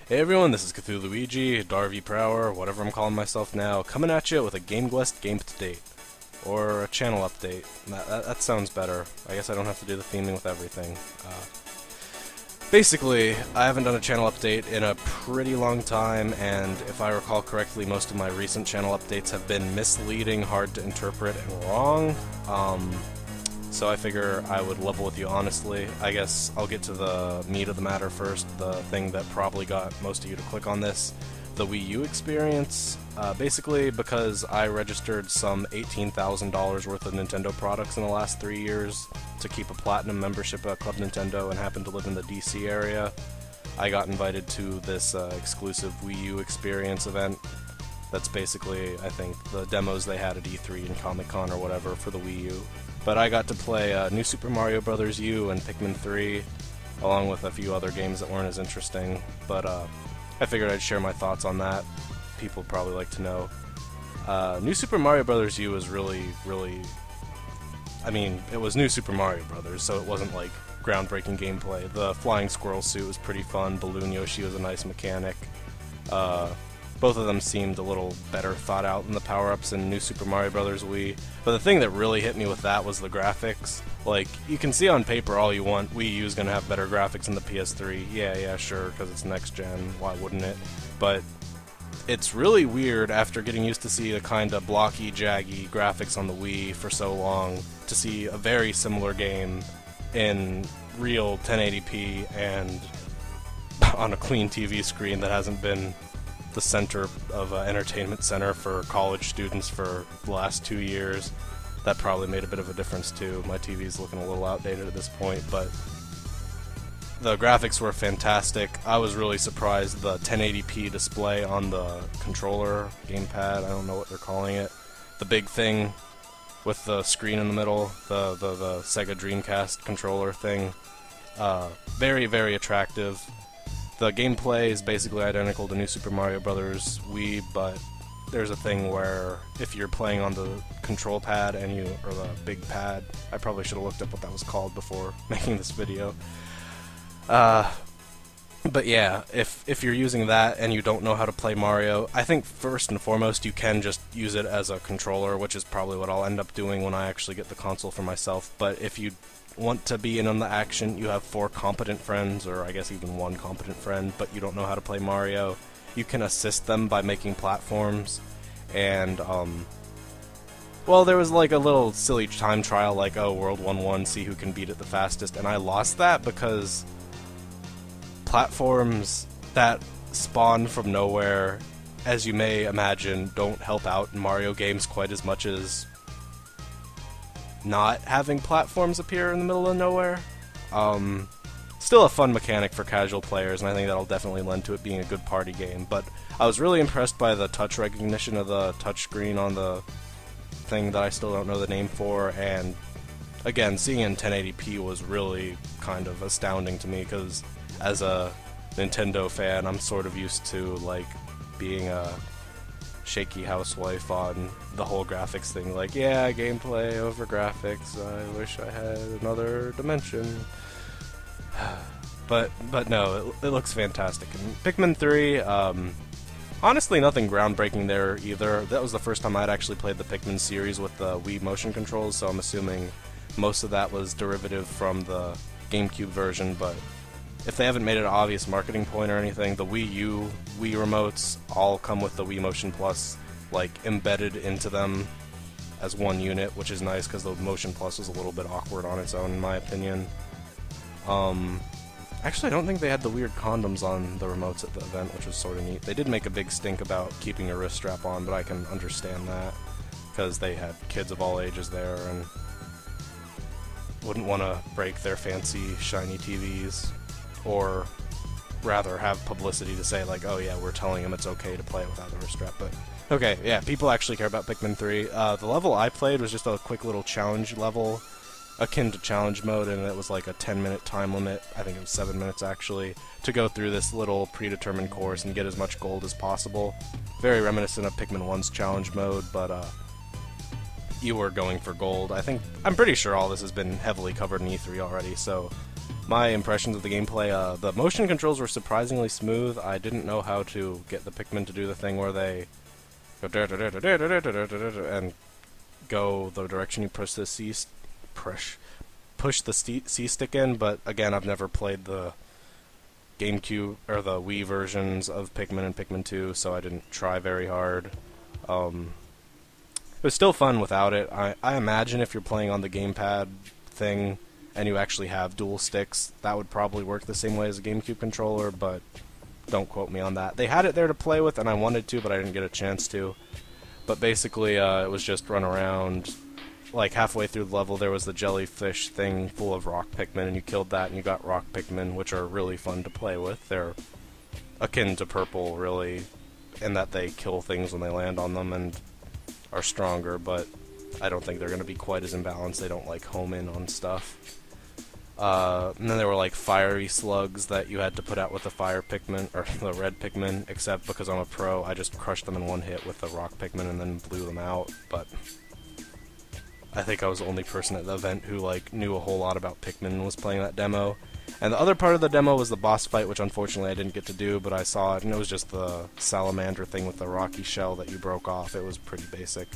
Hey everyone, this is Cthulhuigi, Darby Prower, whatever I'm calling myself now, coming at you with a GameGuest game update. Or a channel update. That sounds better. I guess I don't have to do the theming with everything. Basically, I haven't done a channel update in a pretty long time, and if I recall correctly, most of my recent channel updates have been misleading, hard to interpret, and wrong. So I figure I would level with you honestly. I guess I'll get to the meat of the matter first, the thing that probably got most of you to click on this, the Wii U experience. Basically, because I registered some $18,000 worth of Nintendo products in the last 3 years to keep a platinum membership at Club Nintendo and happened to live in the DC area, I got invited to this exclusive Wii U experience event. That's basically, I think, the demos they had at E3 and Comic-Con or whatever for the Wii U. But I got to play New Super Mario Bros. U and Pikmin 3, along with a few other games that weren't as interesting, but I figured I'd share my thoughts on that. People would probably like to know. New Super Mario Bros. U was really, I mean, it was New Super Mario Bros., so it wasn't like groundbreaking gameplay. The flying squirrel suit was pretty fun, Balloon Yoshi was a nice mechanic. Both of them seemed a little better thought out than the power-ups in New Super Mario Bros. Wii. But the thing that really hit me with that was the graphics. Like, you can see on paper all you want, Wii U's gonna have better graphics than the PS3. Yeah, sure, because it's next-gen, why wouldn't it? But it's really weird after getting used to see the kind of blocky, jaggy graphics on the Wii for so long, to see a very similar game in real 1080p and on a clean TV screen that hasn't been the center of an entertainment center for college students for the last 2 years. That probably made a bit of a difference too. My TV's looking a little outdated at this point, but the graphics were fantastic. I was really surprised the 1080p display on the controller, gamepad, I don't know what they're calling it. The big thing with the screen in the middle, the Sega Dreamcast controller thing. Very, very attractive. The gameplay is basically identical to New Super Mario Bros. Wii, but there's a thing where if you're playing on the control pad or the big pad, I probably should have looked up what that was called before making this video. But yeah, if you're using that and you don't know how to play Mario, I think first and foremost you can just use it as a controller, which is probably what I'll end up doing when I actually get the console for myself. But if you want to be in on the action, you have 4 competent friends, or I guess even 1 competent friend, but you don't know how to play Mario, you can assist them by making platforms. And well, there was like a little silly time trial, like, oh, World 1-1, see who can beat it the fastest, and I lost that because platforms that spawn from nowhere, as you may imagine, don't help out in Mario games quite as much as not having platforms appear in the middle of nowhere. Still a fun mechanic for casual players, and I think that'll definitely lend to it being a good party game, but I was really impressed by the touch recognition of the touchscreen on the thing that I still don't know the name for, and again, seeing it in 1080p was really kind of astounding to me, because as a Nintendo fan, I'm sort of used to, like, being a shaky housewife on the whole graphics thing, like, yeah, gameplay over graphics, I wish I had another dimension. But no, it looks fantastic. And Pikmin 3, honestly nothing groundbreaking there either. That was the first time I'd actually played the Pikmin series with the Wii motion controls, so I'm assuming most of that was derivative from the GameCube version, but if they haven't made it an obvious marketing point or anything, the Wii U, Wii remotes all come with the Wii Motion Plus, like, embedded into them as one unit, which is nice because the Motion Plus was a little bit awkward on its own, in my opinion. Actually, I don't think they had the weird condoms on the remotes at the event, which was sort of neat. They did make a big stink about keeping a wrist strap on, but I can understand that, because they had kids of all ages there and wouldn't want to break their fancy, shiny TVs. Or rather have publicity to say, like, oh yeah, we're telling them it's okay to play without the wrist strap. But okay, yeah, people actually care about Pikmin 3. The level I played was just a quick little challenge level, akin to challenge mode, and it was like a 10-minute time limit, I think it was 7 minutes actually, to go through this little predetermined course and get as much gold as possible. Very reminiscent of Pikmin 1's challenge mode, but you were going for gold. I'm pretty sure all this has been heavily covered in E3 already, so my impressions of the gameplay, the motion controls were surprisingly smooth. I didn't know how to get the Pikmin to do the thing where they go and go the direction you push the push the C stick in, but again, I've never played the GameCube or the Wii versions of Pikmin and Pikmin 2, so I didn't try very hard. It was still fun without it. I imagine if you're playing on the gamepad thing and you actually have dual sticks, that would probably work the same way as a GameCube controller, but don't quote me on that. They had it there to play with, and I wanted to, but I didn't get a chance to. But basically, it was just run around. Like, halfway through the level, there was the jellyfish thing full of rock Pikmin, and you killed that, and you got rock Pikmin, which are really fun to play with. They're akin to purple, really, in that they kill things when they land on them and are stronger, but I don't think they're going to be quite as imbalanced. They don't, like, home in on stuff. And then there were, like, fiery slugs that you had to put out with the fire Pikmin, or the red Pikmin, except because I'm a pro, I just crushed them in one hit with the rock Pikmin and then blew them out, but I think I was the only person at the event who, like, knew a whole lot about Pikmin and was playing that demo. And the other part of the demo was the boss fight, which unfortunately I didn't get to do, but I saw it, and it was just the salamander thing with the rocky shell that you broke off. It was pretty basic.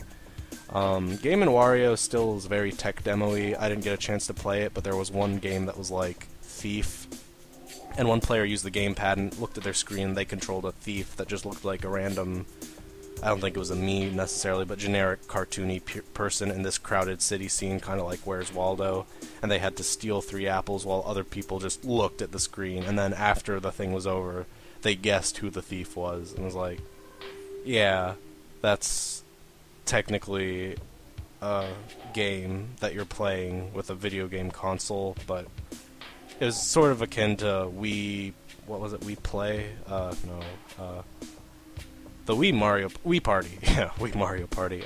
Game & Wario still is very tech demo-y. I didn't get a chance to play it, but there was one game that was like Thief, and one player used the gamepad and looked at their screen, and they controlled a thief that just looked like a random, I don't think it was a me necessarily, but generic cartoony person in this crowded city scene, kind of like Where's Waldo, and they had to steal 3 apples while other people just looked at the screen, and then after the thing was over, they guessed who the thief was, and was like, yeah, that's technically a game that you're playing with a video game console, but it was sort of akin to Wii, what was it, Wii Play? The Wii Party, yeah, Wii Mario Party,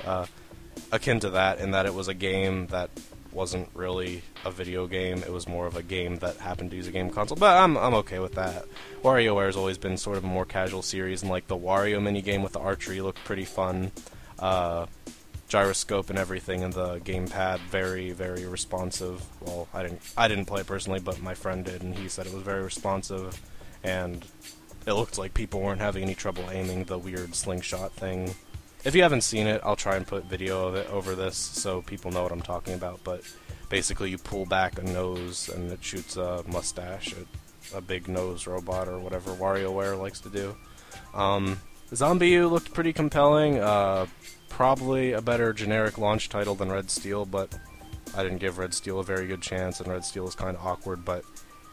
akin to that, in that it was a game that wasn't really a video game, it was more of a game that happened to use a game console, but I'm okay with that. WarioWare has always been sort of a more casual series, and like the Wario minigame with the archery looked pretty fun. Gyroscope and everything, and the gamepad very, very responsive. Well, I didn't play it personally, but my friend did, and he said it was very responsive, and it looked like people weren't having any trouble aiming the weird slingshot thing. If you haven't seen it, I'll try and put video of it over this so people know what I'm talking about, but basically you pull back a nose and it shoots a mustache at a big nose robot or whatever WarioWare likes to do. ZombiU looked pretty compelling, probably a better generic launch title than Red Steel, but I didn't give Red Steel a very good chance, and Red Steel is kind of awkward, but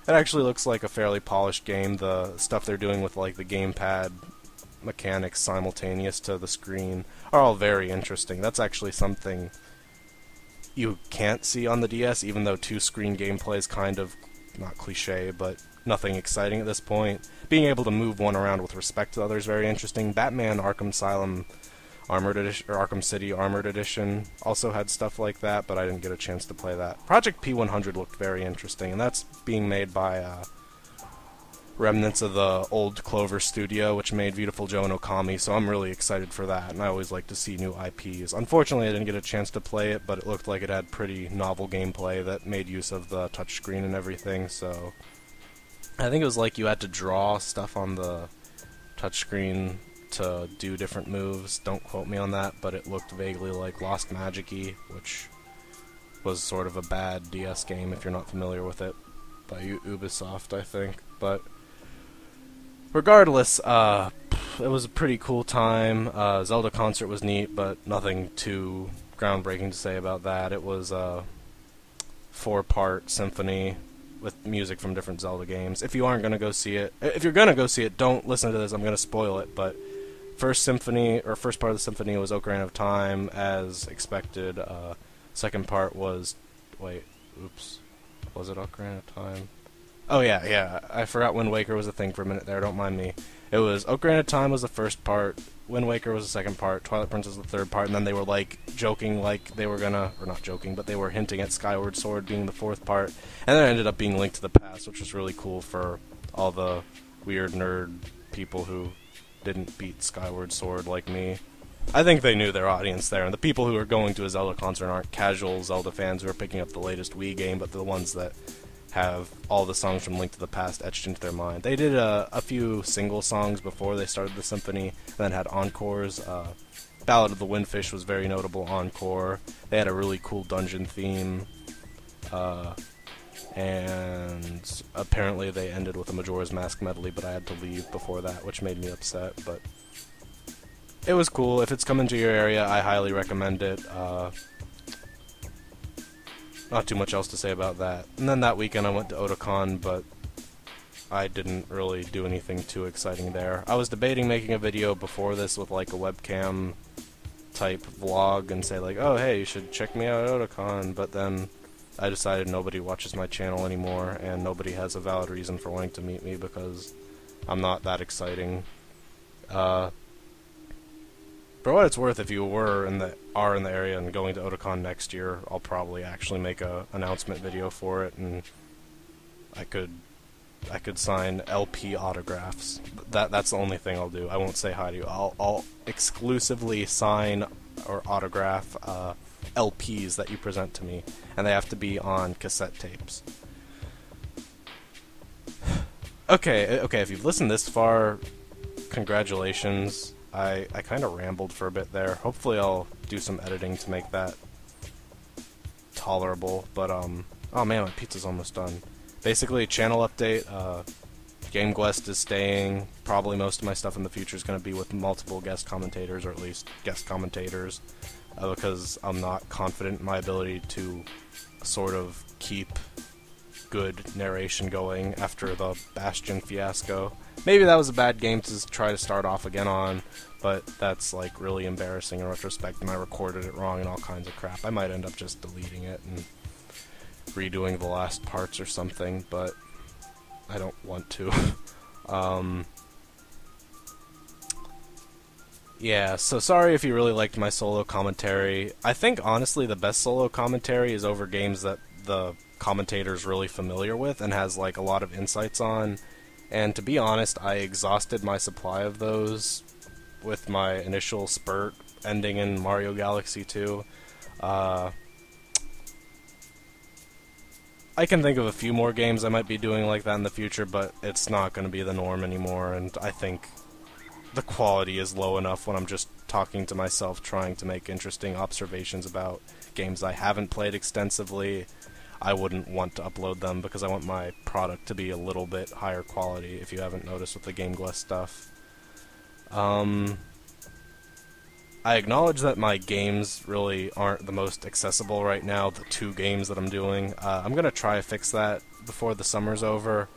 it actually looks like a fairly polished game. The stuff they're doing with like the gamepad mechanics simultaneous to the screen are all very interesting. That's actually something you can't see on the DS, even though two-screen gameplay is kind of, not cliche, but nothing exciting at this point. Being able to move one around with respect to others is very interesting. Batman Arkham Asylum Armored Edition, or Arkham City Armored Edition also had stuff like that, but I didn't get a chance to play that. Project P100 looked very interesting, and that's being made by remnants of the old Clover studio, which made Beautiful Joe and Okami, so I'm really excited for that, and I always like to see new IPs. Unfortunately, I didn't get a chance to play it, but it looked like it had pretty novel gameplay that made use of the touchscreen and everything, so I think it was like you had to draw stuff on the touchscreen to do different moves. Don't quote me on that, but it looked vaguely like Lost Magic-y, which was sort of a bad DS game if you're not familiar with it, by Ubisoft, I think. But regardless, it was a pretty cool time. Zelda concert was neat, but nothing too groundbreaking to say about that. It was a 4-part symphony with music from different Zelda games. If you aren't going to go see it, if you're going to go see it, don't listen to this, I'm going to spoil it, but first part of the symphony was Ocarina of Time, as expected. Second part was, was it Ocarina of Time? Oh yeah, I forgot Wind Waker was a thing for a minute there, don't mind me. It was Ocarina of Time was the first part, Wind Waker was the second part, Twilight Princess was the third part, and then they were like joking like they were gonna, or not joking, but they were hinting at Skyward Sword being the fourth part, and then it ended up being Link to the Past, which was really cool for all the weird nerd people who didn't beat Skyward Sword like me. I think they knew their audience there, and the people who are going to a Zelda concert aren't casual Zelda fans who are picking up the latest Wii game, but the ones that have all the songs from Link to the Past etched into their mind. They did a few single songs before they started the symphony, and then had encores. Ballad of the Windfish was very notable encore. They had a really cool dungeon theme, and apparently they ended with a Majora's Mask medley, but I had to leave before that, which made me upset, but it was cool. If it's coming to your area, I highly recommend it. Not too much else to say about that. And then that weekend I went to Otakon, but I didn't really do anything too exciting there. I was debating making a video before this with like a webcam type vlog and say like, oh hey, you should check me out at Otakon, but then I decided nobody watches my channel anymore and nobody has a valid reason for wanting to meet me because I'm not that exciting. For what it's worth, if you are in the area and going to Otakon next year, I'll probably actually make a announcement video for it, and I could sign LP autographs. That's the only thing I'll do. I won't say hi to you. I'll exclusively sign or autograph LPs that you present to me, and they have to be on cassette tapes. Okay, if you've listened this far, congratulations. I kind of rambled for a bit there. Hopefully I'll do some editing to make that tolerable, but oh man, my pizza's almost done. Basically, channel update, GameGuest is staying. Probably most of my stuff in the future is going to be with multiple guest commentators, or at least guest commentators, because I'm not confident in my ability to sort of keep good narration going after the Bastion fiasco. Maybe that was a bad game to try to start off again on, but that's like really embarrassing in retrospect, and I recorded it wrong and all kinds of crap. I might end up just deleting it and redoing the last parts or something, but I don't want to. Yeah, so sorry if you really liked my solo commentary. I think honestly the best solo commentary is over games that the commentator's really familiar with and has like a lot of insights on. And to be honest, I exhausted my supply of those with my initial spurt ending in Mario Galaxy 2. I can think of a few more games I might be doing like that in the future, but it's not going to be the norm anymore, and I think the quality is low enough when I'm just talking to myself, trying to make interesting observations about games I haven't played extensively. I wouldn't want to upload them because I want my product to be a little bit higher quality, if you haven't noticed with the GameGuest stuff. I acknowledge that my games really aren't the most accessible right now, the 2 games that I'm doing. I'm going to try to fix that before the summer's over.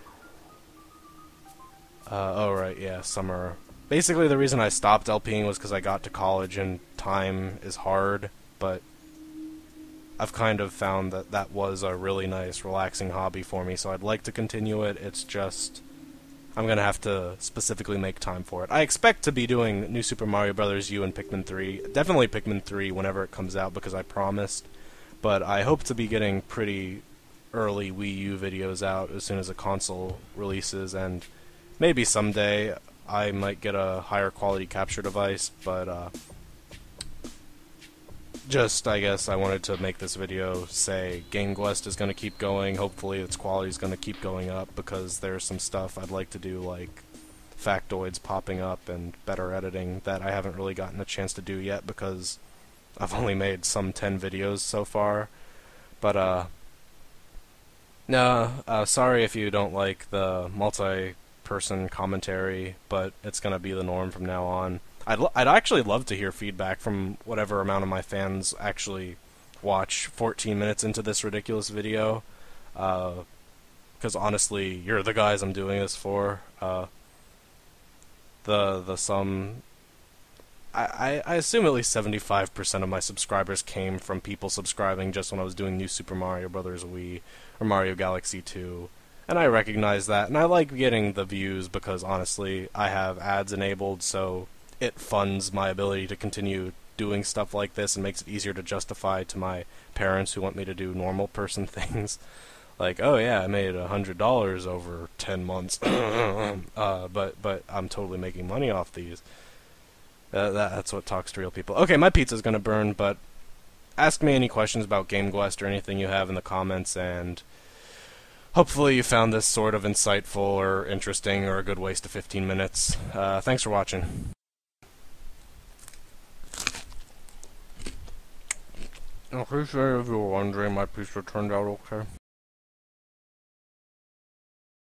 Oh right, yeah, summer. Basically the reason I stopped LPing was because I got to college and time is hard, but I've kind of found that that was a really nice, relaxing hobby for me, so I'd like to continue it. It's just, I'm going to have to specifically make time for it. I expect to be doing New Super Mario Bros. U and Pikmin 3, definitely Pikmin 3 whenever it comes out because I promised, but I hope to be getting pretty early Wii U videos out as soon as a console releases, and maybe someday I might get a higher quality capture device, but just, I guess, I wanted to make this video say GameGuest is going to keep going. Hopefully its quality is going to keep going up because there's some stuff I'd like to do, like factoids popping up and better editing that I haven't really gotten a chance to do yet because I've only made some 10 videos so far. But, no, sorry if you don't like the multi-person commentary, but it's going to be the norm from now on. I'd actually love to hear feedback from whatever amount of my fans actually watch 14 minutes into this ridiculous video, because honestly, you're the guys I'm doing this for. I assume at least 75% of my subscribers came from people subscribing just when I was doing New Super Mario Bros. Wii or Mario Galaxy 2. And I recognize that, and I like getting the views because honestly, I have ads enabled, so it funds my ability to continue doing stuff like this and makes it easier to justify to my parents who want me to do normal person things. Like, oh yeah, I made $100 over 10 months, but I'm totally making money off these. That's what talks to real people. Okay, my pizza's gonna burn, but ask me any questions about GameGuest or anything you have in the comments, and hopefully you found this sort of insightful or interesting or a good waste of 15 minutes. Thanks for watching. In case any of you were wondering, my pizza turned out okay.